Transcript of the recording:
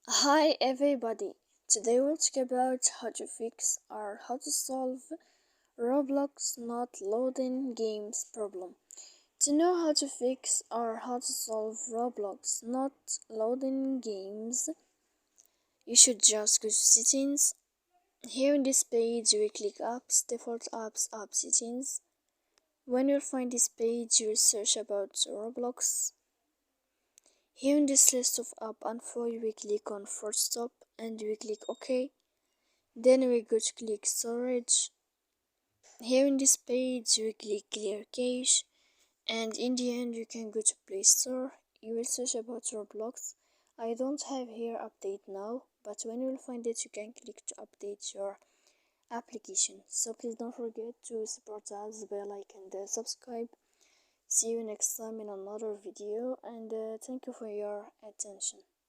Hi everybody, today we'll talk about how to fix or how to solve Roblox not loading games problem. To know how to fix or how to solve Roblox not loading games, you should just go to settings. Here in this page we click apps, default apps, app settings. When you find this page you will search about Roblox. Here in this list of app info we click on first stop and we click OK. Then we go to click storage. Here in this page we click clear cache, and in the end you can go to Play Store. You will search about Roblox. I don't have here update now, but when you will find it you can click to update your application. So please don't forget to support us, bell icon and subscribe. See you next time in another video, and thank you for your attention.